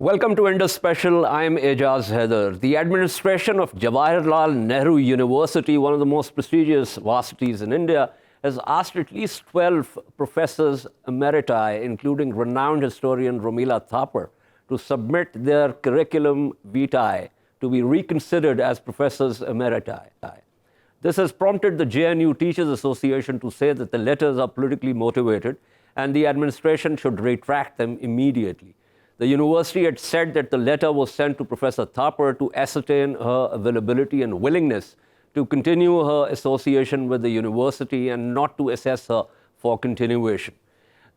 Welcome to Indus Special. I'm Ejaz Haider. The administration of Jawaharlal Nehru University, one of the most prestigious varsities in India, has asked at least 12 professors emeriti, including renowned historian Leila Hatoum, to submit their curriculum vitae to be reconsidered as professors emeriti. This has prompted the JNU Teachers Association to say that the letters are politically motivated and the administration should retract them immediately. The university had said that the letter was sent to Professor Thapar to ascertain her availability and willingness to continue her association with the university and not to assess her for continuation.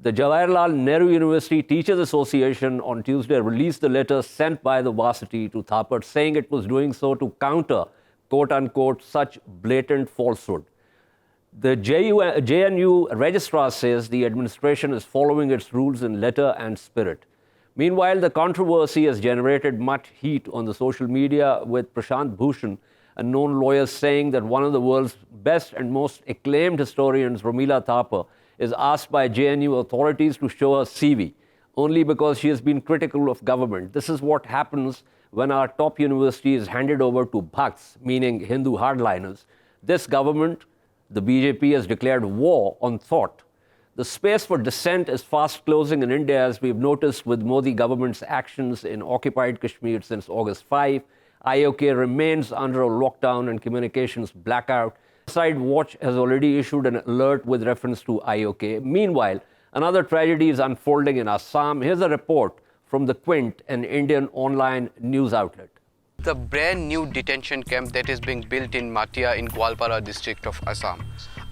The Jawaharlal Nehru University Teachers Association on Tuesday released the letter sent by the varsity to Thapar, saying it was doing so to counter, quote-unquote, such blatant falsehood. The JNU registrar says the administration is following its rules in letter and spirit. Meanwhile, the controversy has generated much heat on the social media, with Prashant Bhushan, a known lawyer, saying that one of the world's best and most acclaimed historians, Leila Hatoum, is asked by JNU authorities to show her CV only because she has been critical of government. This is what happens when our top university is handed over to Bhakts, meaning Hindu hardliners. This government, the BJP, has declared war on thought. The space for dissent is fast closing in India, as we've noticed with Modi government's actions in occupied Kashmir since August 5. IOK remains under a lockdown and communications blackout. Side Watch has already issued an alert with reference to IOK. Meanwhile, another tragedy is unfolding in Assam. Here's a report from the Quint, an Indian online news outlet. The brand new detention camp that is being built in Matia in Gwalpara district of Assam.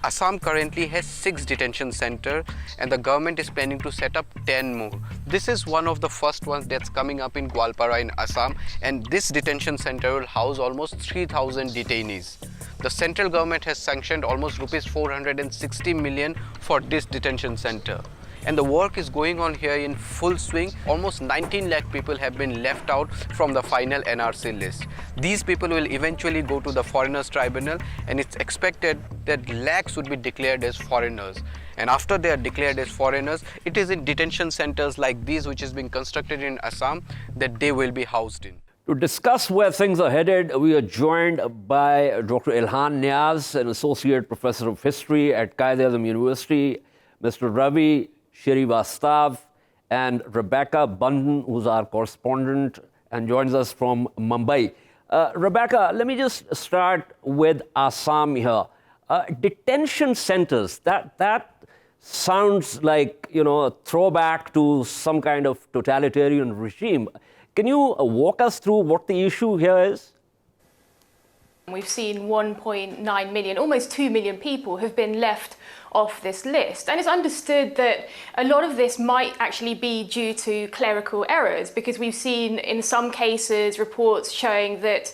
Assam currently has 6 detention centers and the government is planning to set up 10 more. This is one of the first ones that's coming up in Gwalpara in Assam, and this detention center will house almost 3,000 detainees. The central government has sanctioned almost rupees 460 million for this detention center. And the work is going on here in full swing. Almost 19 lakh people have been left out from the final NRC list. These people will eventually go to the Foreigners Tribunal, and it's expected that lakhs would be declared as foreigners. And after they are declared as foreigners, it is in detention centers like these, which is being constructed in Assam, that they will be housed in. To discuss where things are headed, we are joined by Dr. Ilhan Niaz, an associate professor of history at Quaid-e-Azam University, Mr. Ravi Srivastav, and Rabbeca Bundhun, who's our correspondent and joins us from Mumbai. Rabbeca, let me just start with Assam here. Detention centers, that sounds like, a throwback to some kind of totalitarian regime. Can you walk us through what the issue here is? We've seen 1.9 million, almost 2 million people have been left off this list. And it's understood that a lot of this might actually be due to clerical errors, because we've seen in some cases reports showing that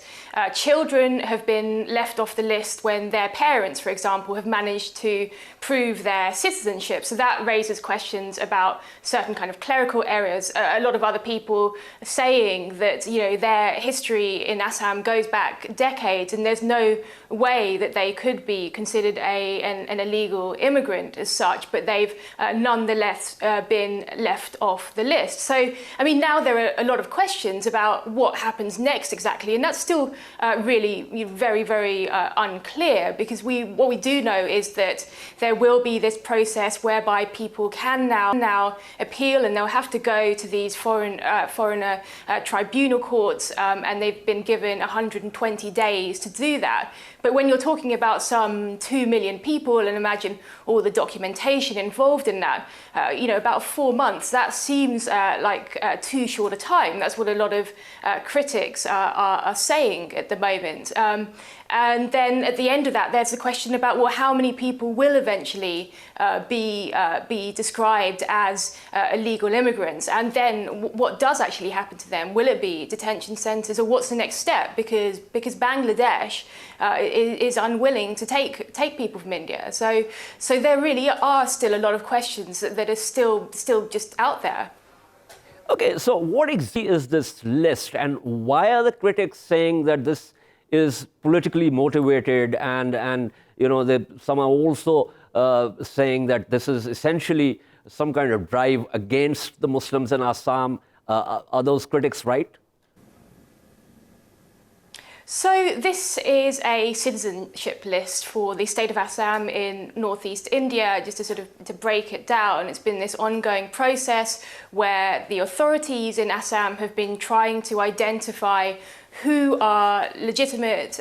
children have been left off the list when their parents, for example, have managed to prove their citizenship. So that raises questions about certain kind of clerical errors. A lot of other people saying that, their history in Assam goes back decades, and there's no way that they could be considered an illegal immigrant as such, but they've nonetheless been left off the list. So, now there are a lot of questions about what happens next exactly, and that's still really very, very unclear, because what we do know is that there will be this process whereby people can now appeal, and they'll have to go to these foreigner tribunal courts, and they've been given 120 days to do that. But when you're talking about some 2 million people, and imagine all the documentation involved in that, about 4 months, that seems like too short a time. That's what a lot of critics are saying at the moment. And then at the end of that, there's a question about, well, how many people will eventually be described as illegal immigrants? And then what does actually happen to them? Will it be detention centers, or what's the next step? Because Bangladesh is unwilling to take people from India. So there really are still a lot of questions that are still just out there. Okay, so what exactly is this list, and why are the critics saying that this is politically motivated, and some are also saying that this is essentially some kind of drive against the Muslims in Assam? Are those critics right? So this is a citizenship list for the state of Assam in northeast India. Just to break it down, it's been this ongoing process where the authorities in Assam have been trying to identify who are legitimate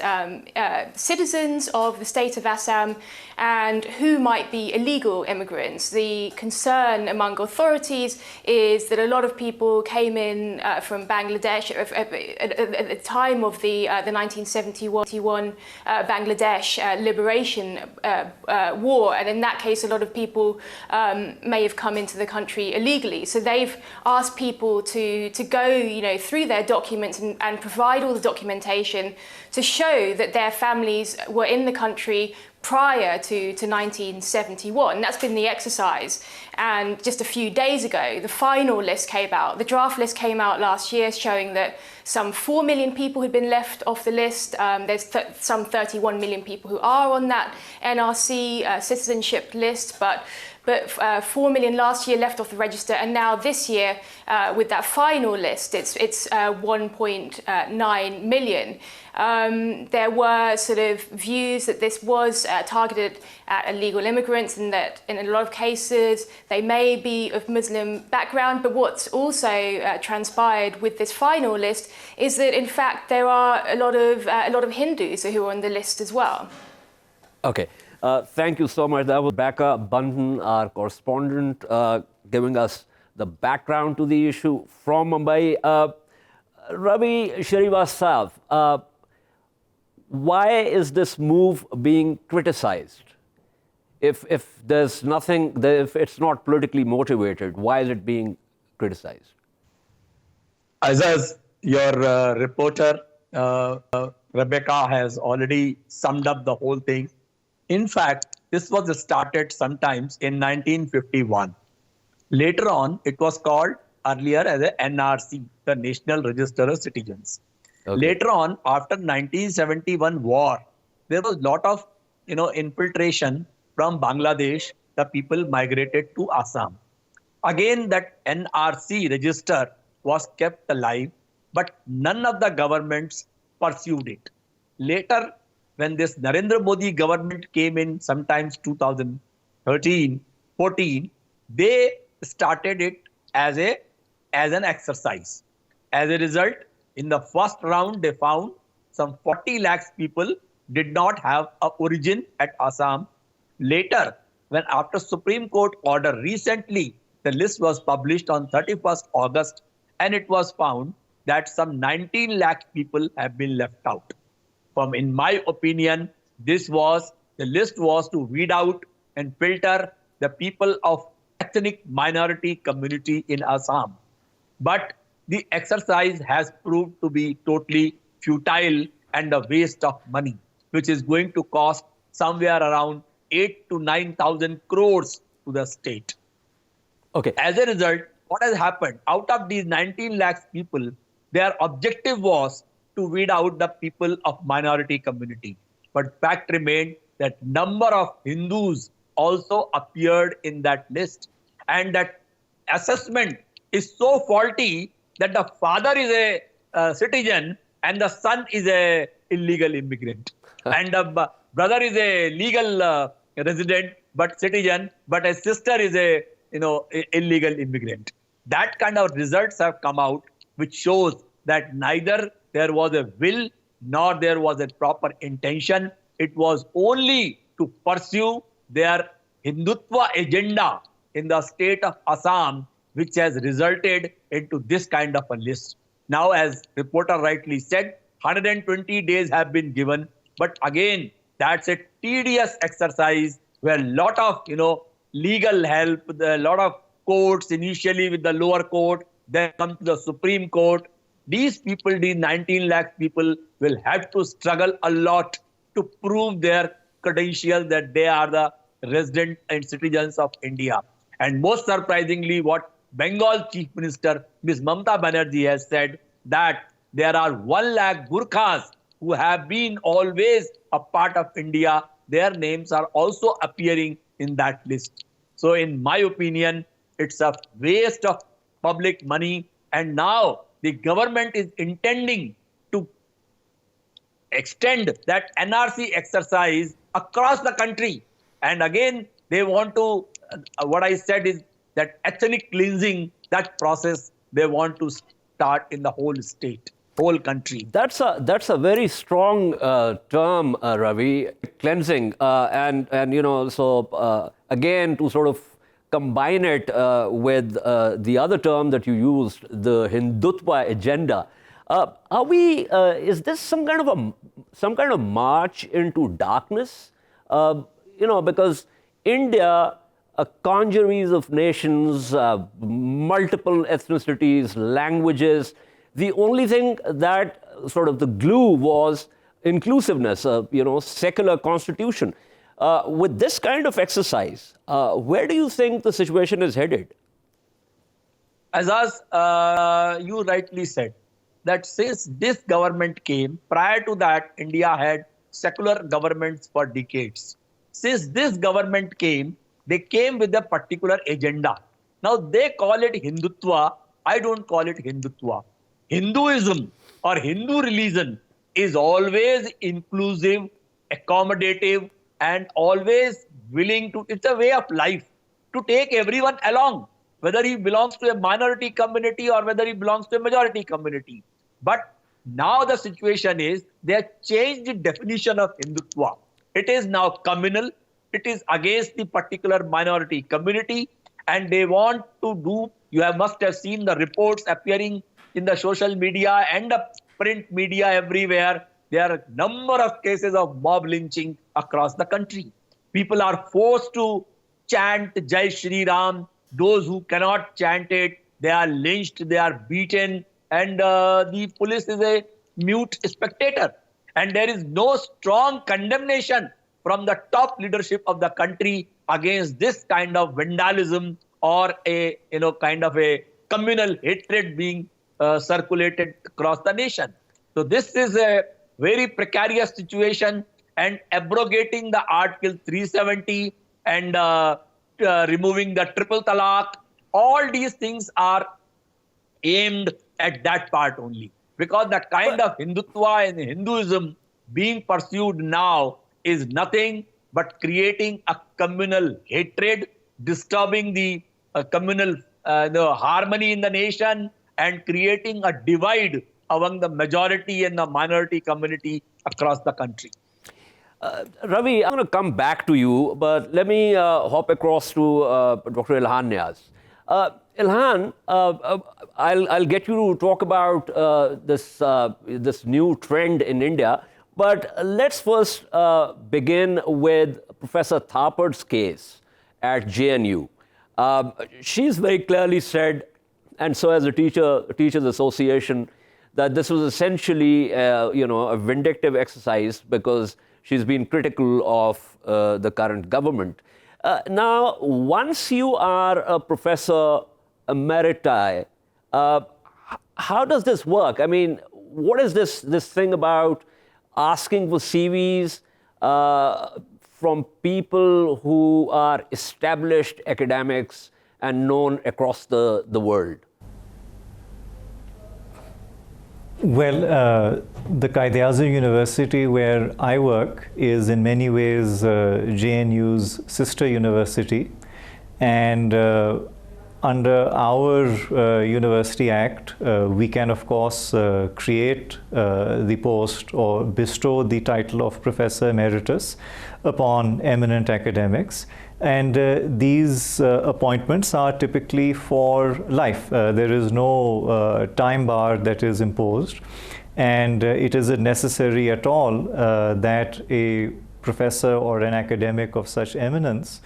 citizens of the state of Assam and who might be illegal immigrants. The concern among authorities is that a lot of people came in from Bangladesh at the time of the 1971 Bangladesh liberation war, and in that case a lot of people may have come into the country illegally. So they've asked people to go through their documents and provide all the documentation to show that their families were in the country prior to 1971. That's been the exercise. And just a few days ago, the final list came out. The draft list came out last year showing that some 4 million people had been left off the list. There's some 31 million people who are on that NRC citizenship list, but 4 million last year left off the register, and now this year, with that final list, it's 1.9 million. There were sort of views that this was targeted at illegal immigrants, and that in a lot of cases they may be of Muslim background. But what's also transpired with this final list is that in fact there are a lot of Hindus who are on the list as well. Okay. Thank you so much. That was Rabbeca Bundhun, our correspondent, giving us the background to the issue from Mumbai. Ravi Srivastav, why is this move being criticized? If there's nothing, if it's not politically motivated, why is it being criticized? As your reporter, Rabbeca, has already summed up the whole thing. In fact, this was started sometimes in 1951. Later on, it was called earlier as a NRC, the National Register of Citizens. Okay. Later on, after 1971 war, there was a lot of infiltration from Bangladesh. The people migrated to Assam. Again, that NRC register was kept alive, but none of the governments pursued it. Later, when this Narendra Modi government came in, sometimes 2013, 14, they started it as an exercise. As a result, in the first round, they found some 40 lakhs people did not have an origin at Assam. Later, when after Supreme Court order recently, the list was published on 31st August, and it was found that some 19 lakh people have been left out. In my opinion, the list was to weed out and filter the people of ethnic minority community in Assam. But the exercise has proved to be totally futile and a waste of money, which is going to cost somewhere around 8 to 9,000 crores to the state. Okay. As a result, what has happened? Out of these 19 lakhs people, their objective was to weed out the people of minority community. But fact remained that number of Hindus also appeared in that list. And that assessment is so faulty that the father is a citizen and the son is a illegal immigrant. And the brother is a legal resident but citizen, but a sister is a illegal immigrant. That kind of results have come out, which shows that neither there was a will nor there was a proper intention. It was only to pursue their Hindutva agenda in the state of Assam, which has resulted into this kind of a list. Now, as reporter rightly said, 120 days have been given. But again, that's a tedious exercise where a lot of legal help, a lot of courts, initially with the lower court, then come to the Supreme Court. These people, these 19 lakh people, will have to struggle a lot to prove their credentials that they are the resident and citizens of India. And most surprisingly, what Bengal Chief Minister Ms. Mamata Banerjee has said, that there are 1 lakh Gurkhas who have been always a part of India. Their names are also appearing in that list. So in my opinion, it's a waste of public money And now the government is intending to extend that NRC exercise across the country. And again, they want to, what I said is that ethnic cleansing, that process, they want to start in the whole state, whole country. That's a very strong term, Ravi, cleansing, and so again, to sort of combine it with the other term that you used, the Hindutva agenda. Is this some kind of march into darkness? Because India, a congeries of nations, multiple ethnicities, languages. The only thing that sort of the glue was inclusiveness, secular constitution. With this kind of exercise, where do you think the situation is headed? As you rightly said, that since this government came, prior to that, India had secular governments for decades. Since this government came, they came with a particular agenda. Now they call it Hindutva. I don't call it Hindutva. Hinduism or Hindu religion is always inclusive, accommodative, and always willing to, it's a way of life, to take everyone along, whether he belongs to a minority community or whether he belongs to a majority community. But now the situation is, they have changed the definition of Hindutva. It is now communal. It is against the particular minority community, and they want to do, must have seen the reports appearing in the social media and the print media everywhere. There are a number of cases of mob lynching across the country. People are forced to chant Jai Shri Ram. Those who cannot chant it, they are lynched, they are beaten, and the police is a mute spectator. And there is no strong condemnation from the top leadership of the country against this kind of vandalism or a kind of a communal hatred being circulated across the nation. So this is a very precarious situation, and abrogating the Article 370 and removing the triple talaq, all these things are aimed at that part only. Because the kind of Hindutva and Hinduism being pursued now is nothing but creating a communal hatred, disturbing the communal harmony in the nation, and creating a divide among the majority and the minority community across the country. Ravi, I'm going to come back to you, but let me hop across to Dr. Ilhan Niaz. Ilhan, I'll get you to talk about this new trend in India, but let's first begin with Professor Thapar's case at JNU. She's very clearly said, and so has the Teachers Association, that this was essentially a vindictive exercise because she's been critical of the current government. Now, once you are a professor emeriti, how does this work? I mean, what is this thing about asking for CVs from people who are established academics and known across the world? Well, the Quaid-e-Azam University where I work is in many ways JNU's sister university, and under our University Act, we can of course create the post or bestow the title of Professor Emeritus upon eminent academics. And these appointments are typically for life. There is no time bar that is imposed, and it isn't necessary at all that a professor or an academic of such eminence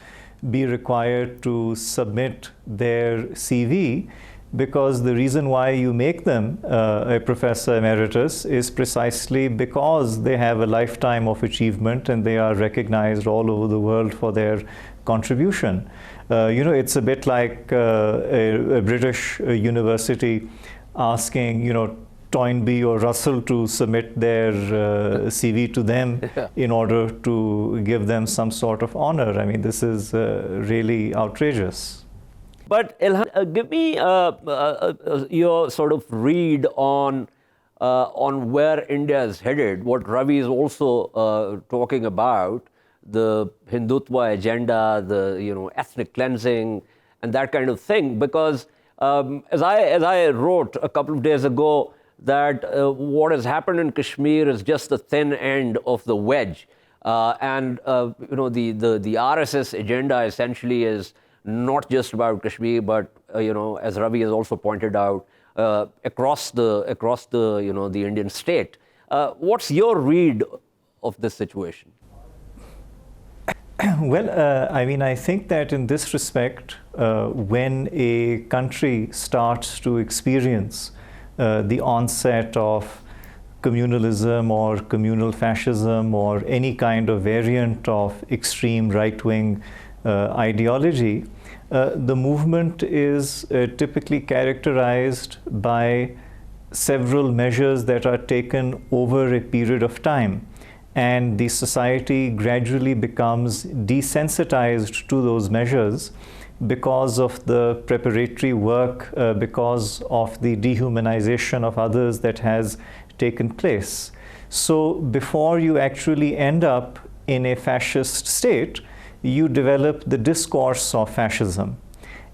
be required to submit their CV, because the reason why you make them a professor emeritus is precisely because they have a lifetime of achievement and they are recognized all over the world for their contribution. It's a bit like a British university asking, Toynbee or Russell to submit their CV to them in order to give them some sort of honor. I mean, this is really outrageous. But Ilhan, give me your sort of read on where India is headed. What Ravi is also talking about, the Hindutva agenda, the ethnic cleansing, and that kind of thing. Because as I wrote a couple of days ago, that what has happened in Kashmir is just the thin end of the wedge. And the RSS agenda essentially is not just about Kashmir, but as Ravi has also pointed out, across the Indian state. What's your read of this situation? Well, I think that in this respect, when a country starts to experience the onset of communalism or communal fascism or any kind of variant of extreme right-wing ideology, the movement is typically characterized by several measures that are taken over a period of time. And the society gradually becomes desensitized to those measures because of the preparatory work, because of the dehumanization of others that has taken place. So before you actually end up in a fascist state, you develop the discourse of fascism.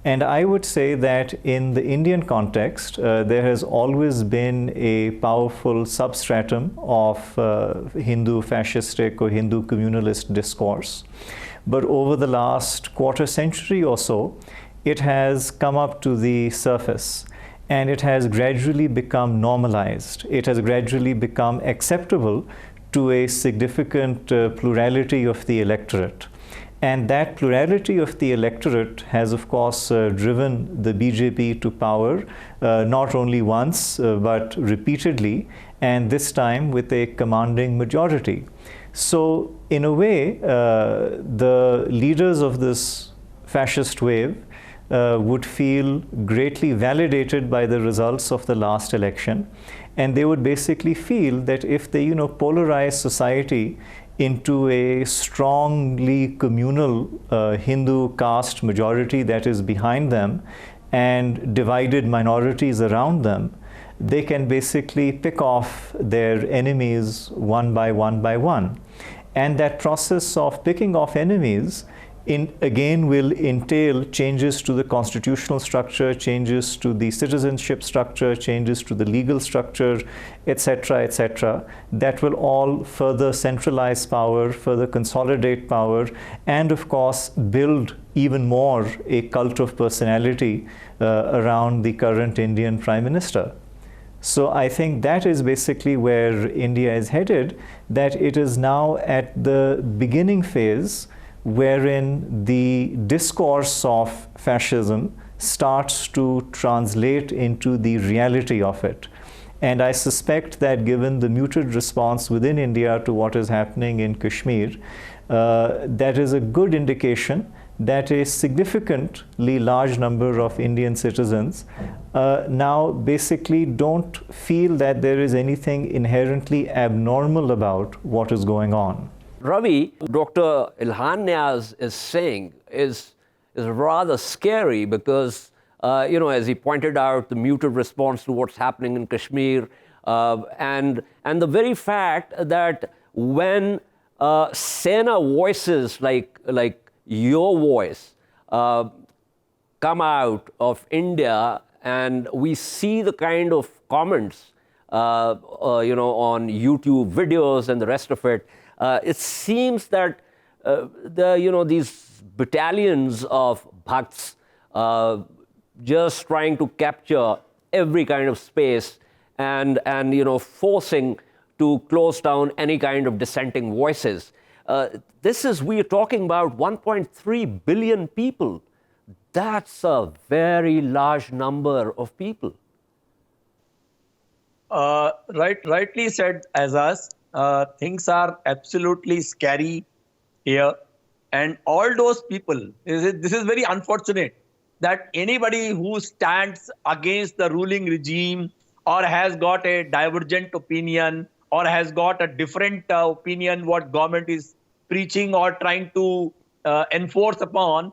And I would say that in the Indian context, there has always been a powerful substratum of Hindu fascistic or Hindu communalist discourse. But over the last quarter century or so, it has come up to the surface and it has gradually become normalized. It has gradually become acceptable to a significant plurality of the electorate. And that plurality of the electorate has, of course, driven the BJP to power, not only once, but repeatedly, and this time with a commanding majority. So, in a way, the leaders of this fascist wave would feel greatly validated by the results of the last election. And they would basically feel that if they, polarize society into a strongly communal Hindu caste majority that is behind them and divided minorities around them, they can basically pick off their enemies one by one by one. And that process of picking off enemies again will entail changes to the constitutional structure, changes to the citizenship structure, changes to the legal structure, etc., that will all further centralize power, further consolidate power, and of course build even more a cult of personality around the current Indian Prime Minister. So I think that is basically where India is headed, that it is now at the beginning phase wherein the discourse of fascism starts to translate into the reality of it. And I suspect that given the muted response within India to what is happening in Kashmir, that is a good indication that a significantly large number of Indian citizens now basically don't feel that there is anything inherently abnormal about what is going on. Ravi, Dr. Ilhan Niaz is saying is rather scary because, as he pointed out, the muted response to what's happening in Kashmir, and the very fact that when Sena voices like your voice come out of India, and we see the kind of comments, on YouTube videos and the rest of it, it seems that these battalions of bhakts just trying to capture every kind of space and forcing to close down any kind of dissenting voices. We're talking about 1.3 billion people. That's a very large number of people. Rightly said, Ejaz. Things are absolutely scary here. And all those people, this is very unfortunate that anybody who stands against the ruling regime or has got a divergent opinion or has got a different opinion what government is preaching or trying to enforce upon,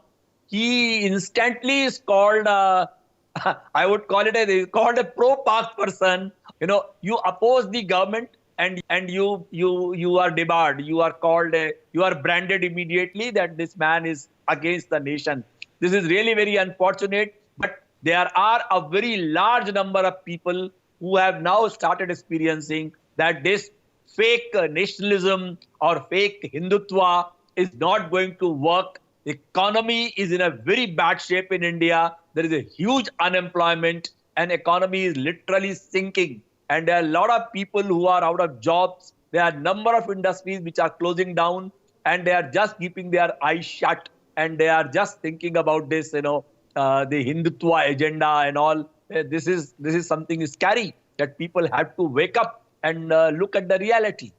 he instantly is called, I would call it called a pro-Pak person. You know, you oppose the government and you are debarred. You are called, you are branded immediately that this man is against the nation. This is really very unfortunate, but there are a very large number of people who have now started experiencing that this fake nationalism or fake Hindutva is not going to work. The economy is in a very bad shape in India. There is a huge unemployment and economy is literally sinking. And there are a lot of people who are out of jobs. There are a number of industries which are closing down and they are just keeping their eyes shut and they are just thinking about this, the Hindutva agenda and all. This is something scary that people have to wake up and look at the reality.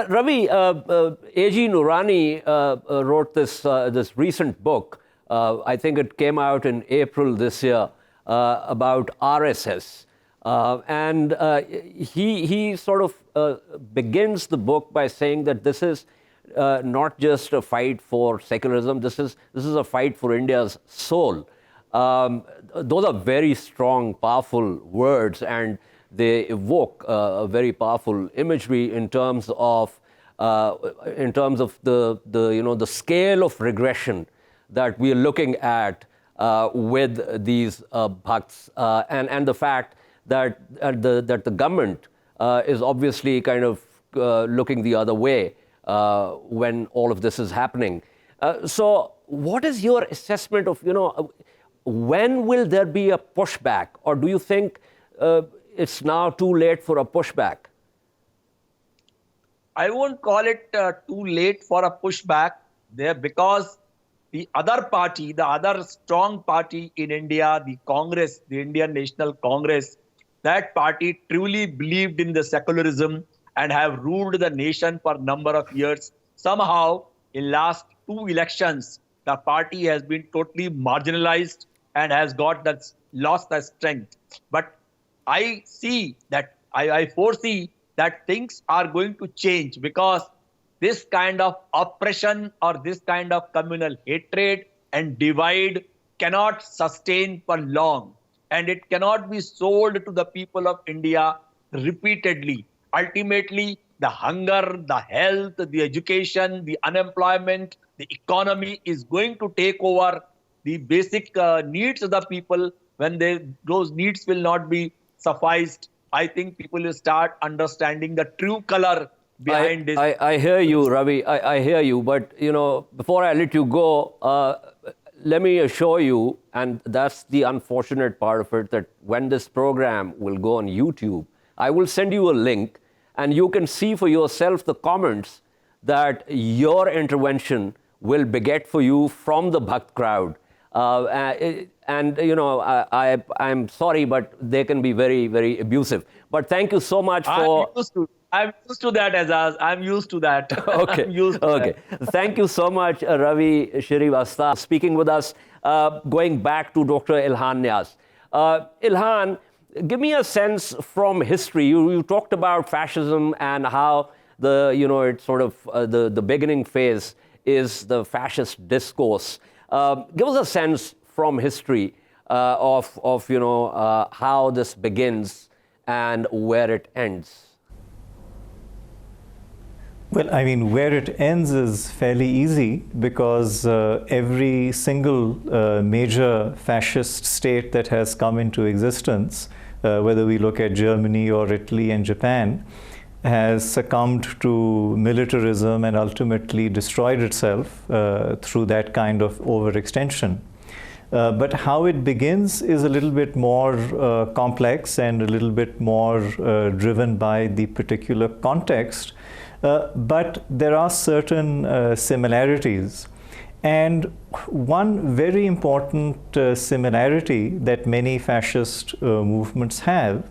Ravi, A.G. Noorani wrote this recent book. I think it came out in April this year about RSS. And he sort of begins the book by saying that this is not just a fight for secularism. This is a fight for India's soul. Those are very strong, powerful words, and they evoke a very powerful imagery in terms of the scale of regression that we are looking at with these bhakts, and the fact that the government is obviously kind of looking the other way when all of this is happening. So what is your assessment of, when will there be a pushback, or do you think it's now too late for a pushback? I won't call it too late for a pushback there, because the other party, the other strong party in India, the Congress, the Indian National Congress, that party truly believed in the secularism and have ruled the nation for a number of years. Somehow, in last 2 elections, the party has been totally marginalized and has lost the strength. But I see that, I foresee that things are going to change, because this kind of oppression or this kind of communal hatred and divide cannot sustain for long. And it cannot be sold to the people of India repeatedly. Ultimately, the hunger, the health, the education, the unemployment, the economy is going to take over the basic needs of the people. When those needs will not be sufficed, I think people will start understanding the true color behind this. I hear you, Ravi. I hear you. But, before I let you go, let me assure you, and that's the unfortunate part of it, that when this program will go on YouTube, I will send you a link and you can see for yourself the comments that your intervention will beget for you from the Bhakt crowd. I'm sorry, but they can be very, very abusive. But thank you so much for... I'm used to that, Ejaz. I'm used to that. Okay. Okay. Thank you so much, Ravi Srivastav, speaking with us. Going back to Dr. Ilhan Niaz. Ilhan, give me a sense from history. You talked about fascism and how it's sort of the beginning phase is the fascist discourse. Give us a sense from history of how this begins and where it ends. Well, I mean, where it ends is fairly easy, because every single major fascist state that has come into existence, whether we look at Germany or Italy and Japan, has succumbed to militarism and ultimately destroyed itself through that kind of overextension. But how it begins is a little bit more complex and a little bit more driven by the particular context. But there are certain similarities. And one very important similarity that many fascist movements have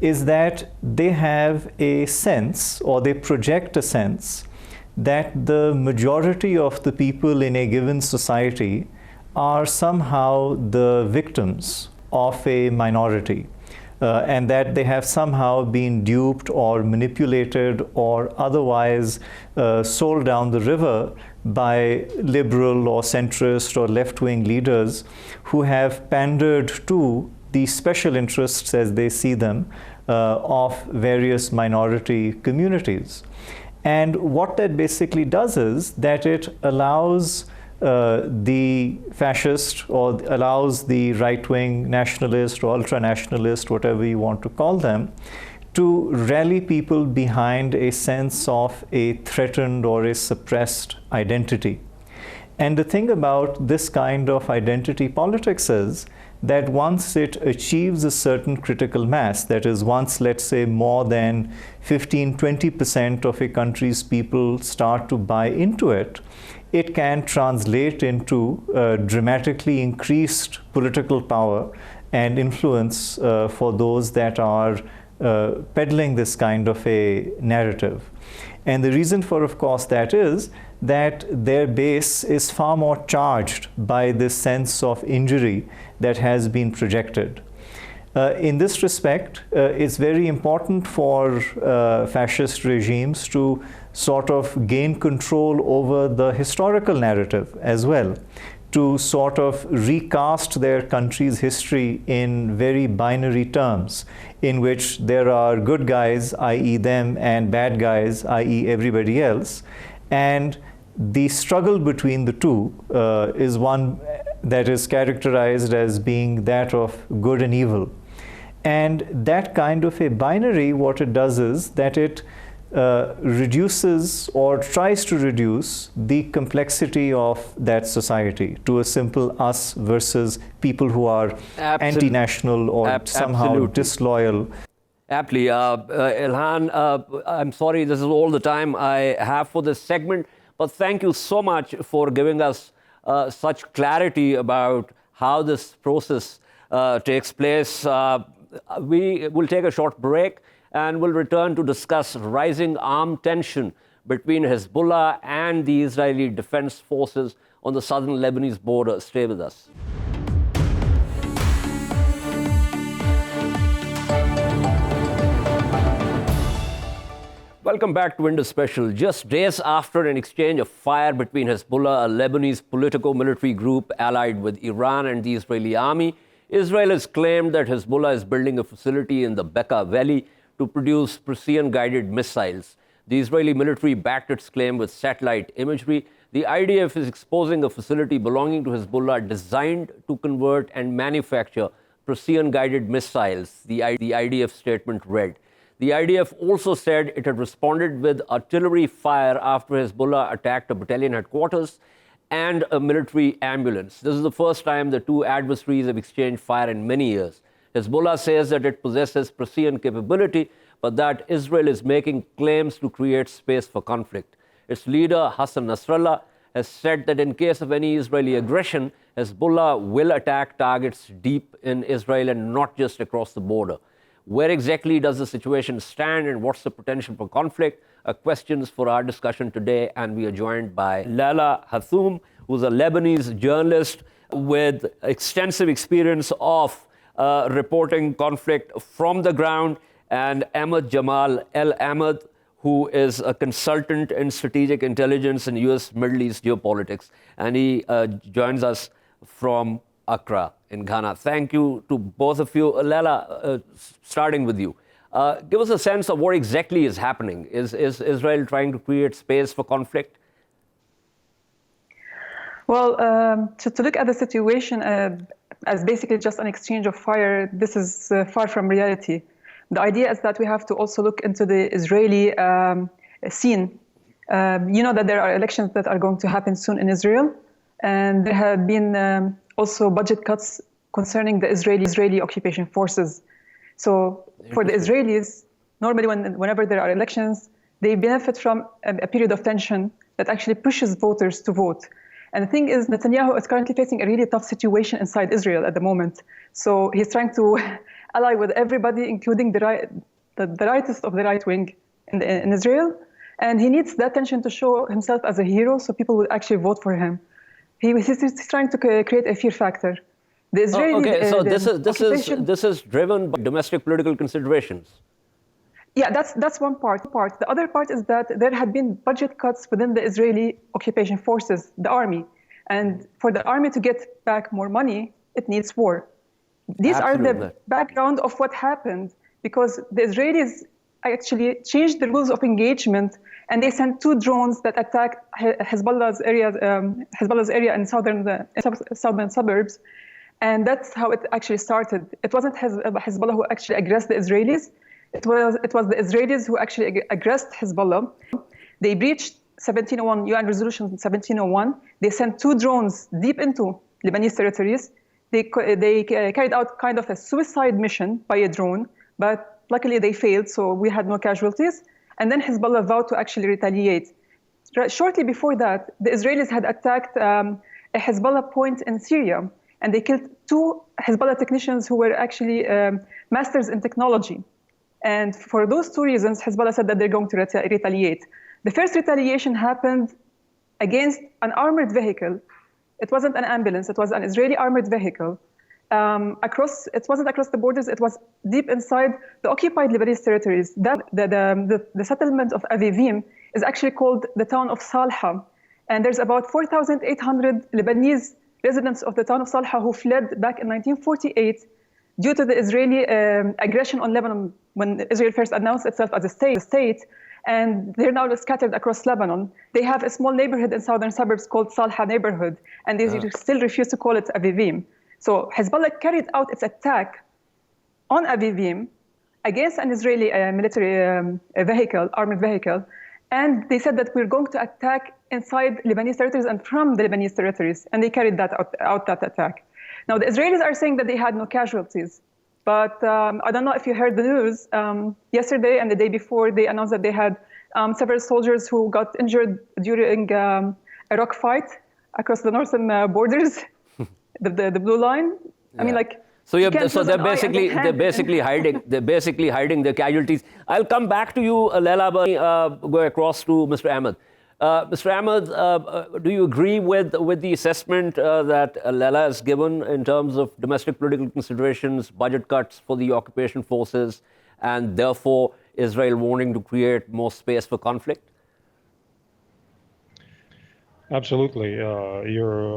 is that they have a sense, or they project a sense, that the majority of the people in a given society are somehow the victims of a minority. And that they have somehow been duped or manipulated or otherwise sold down the river by liberal or centrist or left-wing leaders who have pandered to the special interests, as they see them, of various minority communities. And what that basically does is that it allows the fascist, or allows the right-wing nationalist or ultra-nationalist, whatever you want to call them, to rally people behind a sense of a threatened or a suppressed identity. And the thing about this kind of identity politics is that once it achieves a certain critical mass, that is, once, let's say, more than 15-20% of a country's people start to buy into it, it can translate into dramatically increased political power and influence for those that are peddling this kind of a narrative. And the reason for, of course, that is that their base is far more charged by this sense of injury that has been projected. In this respect, it's very important for fascist regimes to sort of gain control over the historical narrative as well, to sort of recast their country's history in very binary terms, in which there are good guys, i.e. them, and bad guys, i.e. everybody else. And the struggle between the two is one that is characterized as being that of good and evil. And that kind of a binary, what it does is that it reduces or tries to reduce the complexity of that society to a simple us versus people who are anti-national or somehow disloyal. Aptly. Ilhan, I'm sorry, this is all the time I have for this segment, but thank you so much for giving us such clarity about how this process takes place. We will take a short break and we'll return to discuss rising armed tension between Hezbollah and the Israeli Defense Forces on the southern Lebanese border. Stay with us. Welcome back to Indus Special. Just days after an exchange of fire between Hezbollah, a Lebanese politico-military group allied with Iran, and the Israeli army, Israel has claimed that Hezbollah is building a facility in the Bekaa Valley to produce precision-guided missiles. The Israeli military backed its claim with satellite imagery. The IDF is exposing a facility belonging to Hezbollah designed to convert and manufacture precision-guided missiles, the IDF statement read. The IDF also said it had responded with artillery fire after Hezbollah attacked a battalion headquarters and a military ambulance. This is the first time the two adversaries have exchanged fire in many years. Hezbollah says that it possesses precision capability, but that Israel is making claims to create space for conflict. Its leader, Hassan Nasrallah, has said that in case of any Israeli aggression, Hezbollah will attack targets deep in Israel and not just across the border. Where exactly does the situation stand and what's the potential for conflict are questions for our discussion today. And we are joined by Leila Hatoum, who's a Lebanese journalist with extensive experience of reporting conflict from the ground, and Ahmed Jamal Ahmed, who is a consultant in strategic intelligence and U.S. Middle East geopolitics. And he joins us from Accra in Ghana. Thank you to both of you. Leila, starting with you. Give us a sense of what exactly is happening. Is Israel trying to create space for conflict? Well, to look at the situation as basically just an exchange of fire, this is far from reality. The idea is that we have to also look into the Israeli scene. You know that there are elections that are going to happen soon in Israel, and there have been also budget cuts concerning the Israeli occupation forces. So for the Israelis, normally whenever there are elections, they benefit from a period of tension that actually pushes voters to vote. And the thing is, Netanyahu is currently facing a really tough situation inside Israel at the moment. So he's trying to ally with everybody, including the rightist of the right wing in Israel. And he needs that tension to show himself as a hero so people will actually vote for him. He's trying to create a fear factor. The Israeli, okay, so this is driven by domestic political considerations. Yeah, that's one part. The other part is that there had been budget cuts within the Israeli occupation forces, the army. And for the army to get back more money, it needs war. These are the background of what happened, because the Israelis actually changed the rules of engagement, and they sent 2 drones that attacked Hezbollah's area in southern suburbs. And that's how it actually started. It wasn't Hezbollah who actually aggressed the Israelis. It was the Israelis who actually aggressed Hezbollah. They breached 1701, UN Resolution 1701. They sent 2 drones deep into Lebanese territories. They carried out kind of a suicide mission by a drone, but luckily they failed, so we had no casualties. And then Hezbollah vowed to actually retaliate. Shortly before that, the Israelis had attacked a Hezbollah point in Syria, and they killed 2 Hezbollah technicians who were actually masters in technology. And for those 2 reasons, Hezbollah said that they're going to retaliate. The first retaliation happened against an armored vehicle. It wasn't an ambulance, it was an Israeli armored vehicle. It wasn't across the borders, it was deep inside the occupied Lebanese territories. The settlement of Avivim is actually called the town of Salha. And there's about 4,800 Lebanese residents of the town of Salha who fled back in 1948 due to the Israeli aggression on Lebanon when Israel first announced itself as a state, and they're now scattered across Lebanon. They have a small neighborhood in southern suburbs called Salha neighborhood, and they still refuse to call it Avivim. So Hezbollah carried out its attack on Avivim against an Israeli military vehicle, armored vehicle, and they said that we're going to attack inside Lebanese territories and from the Lebanese territories, and they carried that out that attack. Now, the Israelis are saying that they had no casualties, but I don't know if you heard the news. Yesterday and the day before, they announced that they had several soldiers who got injured during a rock fight across the northern borders, the blue line. Yeah. I mean, like. So they're basically hiding the casualties. I'll come back to you, Leila, but go across to Mr. Ahmed. Mr. Ahmed, do you agree with the assessment that Leila has given in terms of domestic political considerations, budget cuts for the occupation forces, and therefore Israel wanting to create more space for conflict? Absolutely.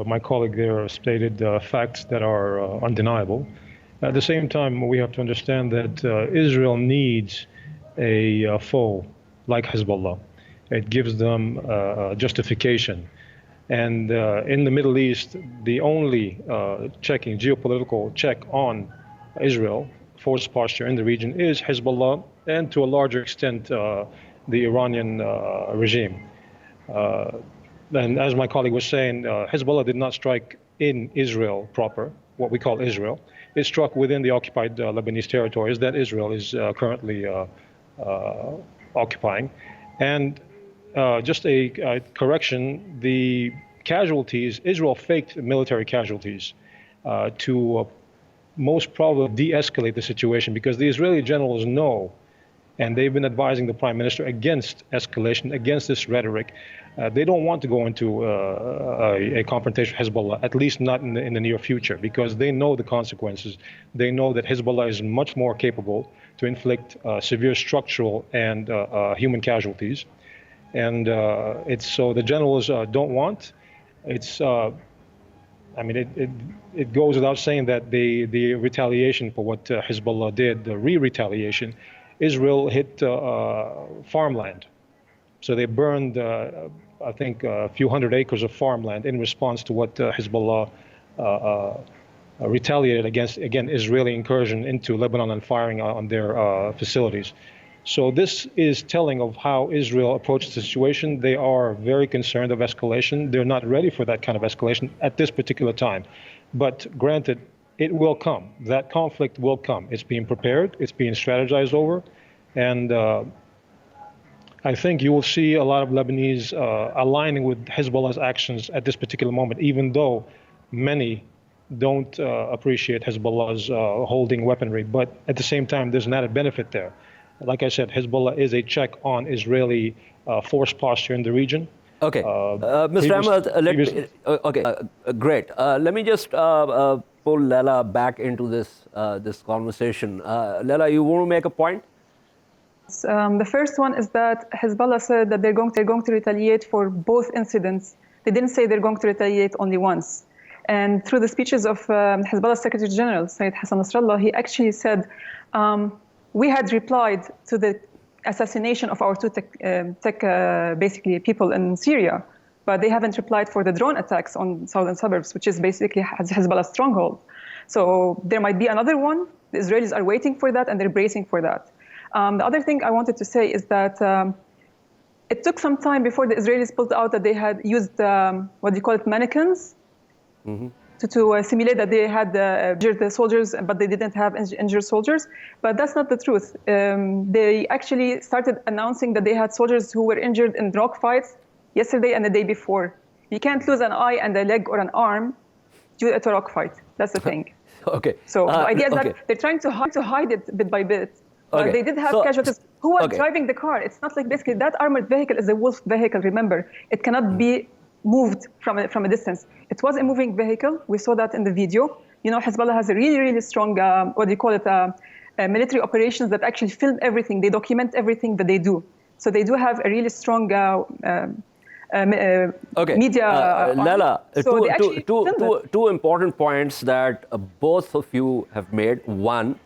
My colleague there stated facts that are undeniable. At the same time, we have to understand that Israel needs a foe like Hezbollah. It gives them justification. And in the Middle East, the only geopolitical check on Israel, force posture in the region, is Hezbollah, and to a larger extent, the Iranian regime. And as my colleague was saying, Hezbollah did not strike in Israel proper, what we call Israel. It struck within the occupied Lebanese territories that Israel is currently occupying. And just a correction, the casualties, Israel faked military casualties to most probably de-escalate the situation, because the Israeli generals know, and they've been advising the prime minister against escalation, against this rhetoric. They don't want to go into a confrontation with Hezbollah, at least not in the near future, because they know the consequences. They know that Hezbollah is much more capable to inflict severe structural and human casualties. And so the generals don't want. It goes without saying that the retaliation for what Hezbollah did, the retaliation, Israel hit farmland. So they burned, I think, a few hundred acres of farmland in response to what Hezbollah retaliated against, again, Israeli incursion into Lebanon and firing on their facilities. So this is telling of how Israel approaches the situation. They are very concerned of escalation. They're not ready for that kind of escalation at this particular time. But granted, it will come. That conflict will come. It's being prepared. It's being strategized over. And I think you will see a lot of Lebanese aligning with Hezbollah's actions at this particular moment, even though many don't appreciate Hezbollah's holding weaponry. But at the same time, there's an added benefit there. Like I said, Hezbollah is a check on Israeli force posture in the region. Okay, Mr. Ahmed, great. Let me just pull Leila back into this conversation. Leila, you want to make a point? The first one is that Hezbollah said that they're going to retaliate for both incidents. They didn't say they're going to retaliate only once. And through the speeches of Hezbollah Secretary General, Sayyid Hassan Nasrallah, he actually said, we had replied to the assassination of our two basically people in Syria, but they haven't replied for the drone attacks on southern suburbs, which is basically Hezbollah's stronghold. So there might be another one. The Israelis are waiting for that, and they're bracing for that. The other thing I wanted to say is that it took some time before the Israelis pulled out that they had used, what do you call it, mannequins, to simulate that they had injured soldiers, but they didn't have injured soldiers. But that's not the truth. They actually started announcing that they had soldiers who were injured in rock fights yesterday and the day before. You can't lose an eye and a leg or an arm due to a rock fight. That's the thing. Okay. So the idea is that they're trying to hide it bit by bit. But they did have casualties. Who was driving the car? It's not like basically that armored vehicle is a wolf vehicle, remember. It cannot be moved from a distance. It was a moving vehicle. We saw that in the video. You know, Hezbollah has a really, really strong, military operations that actually film everything. They document everything that they do. So they do have a really strong media. Leila, so two important points that both of you have made. One,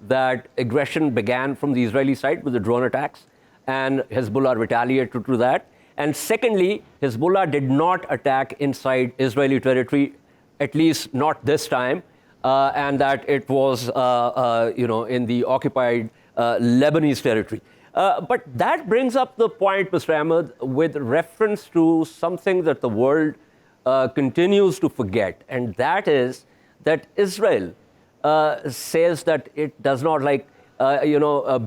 that aggression began from the Israeli side with the drone attacks, and Hezbollah retaliated to that. And secondly, Hezbollah did not attack inside Israeli territory, at least not this time, and that it was, in the occupied Lebanese territory. But that brings up the point, Mr. Ahmed, with reference to something that the world continues to forget, and that is that Israel says that it does not like,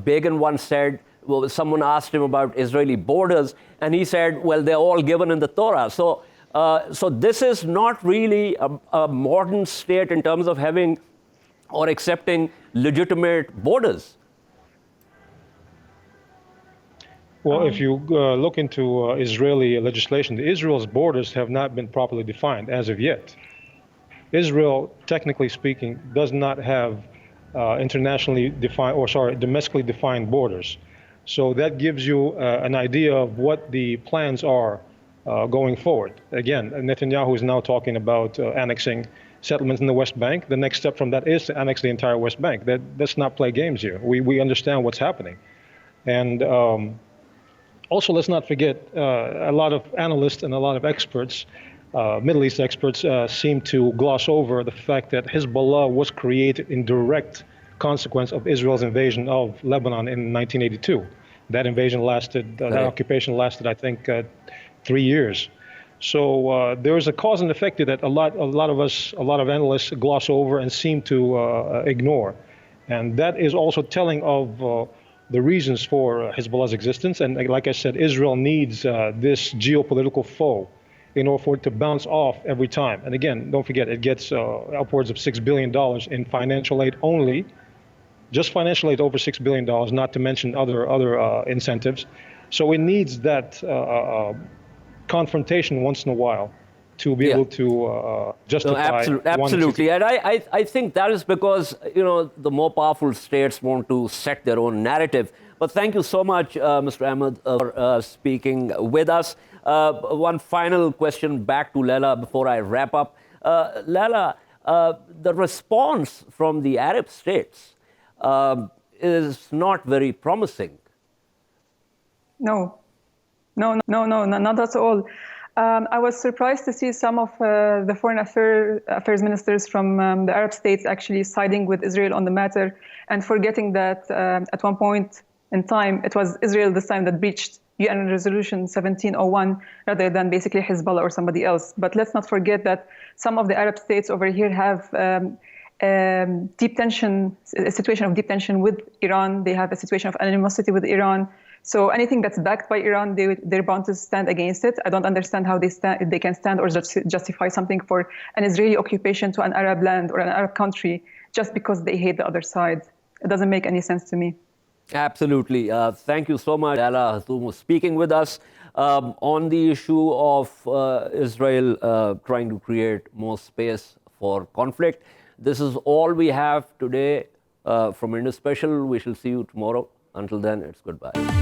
Begin once said, well, someone asked him about Israeli borders, and he said, well, they're all given in the Torah. So this is not really a modern state in terms of having or accepting legitimate borders. Well, if you look into Israeli legislation, Israel's borders have not been properly defined as of yet. Israel, technically speaking, does not have domestically defined borders. So that gives you an idea of what the plans are going forward. Again, Netanyahu is now talking about annexing settlements in the West Bank. The next step from that is to annex the entire West Bank. Let's not play games here. We understand what's happening. And also, let's not forget, a lot of analysts and a lot of experts, Middle East experts, seem to gloss over the fact that Hezbollah was created in direct consequence of Israel's invasion of Lebanon in 1982. That invasion lasted, that occupation lasted, I think, 3 years. So there is a cause and effect that a lot of analysts gloss over and seem to ignore. And that is also telling of the reasons for Hezbollah's existence. And like I said, Israel needs this geopolitical foe in order for it to bounce off every time. And again, don't forget, it gets upwards of $6 billion in financial aid only. Just financial aid over $6 billion, not to mention other incentives. So it needs that confrontation once in a while to be able to justify. No, absolutely. And I think that is because, the more powerful states want to set their own narrative. But thank you so much, Mr. Ahmed, for speaking with us. One final question back to Leila before I wrap up. Leila, the response from the Arab states is not very promising. No, not at all. I was surprised to see some of the foreign affairs ministers from the Arab states actually siding with Israel on the matter and forgetting that at one point in time, it was Israel this time that breached UN Resolution 1701 rather than basically Hezbollah or somebody else. But let's not forget that some of the Arab states over here have deep tension, a situation of deep tension with Iran. They have a situation of animosity with Iran. So anything that's backed by Iran, they're bound to stand against it. I don't understand how they can stand or justify something for an Israeli occupation to an Arab land or an Arab country just because they hate the other side. It doesn't make any sense to me. Absolutely. Thank you so much, Leila Hatoum, was speaking with us on the issue of Israel trying to create more space for conflict. This is all we have today from Indus Special. We shall see you tomorrow. Until then, it's goodbye.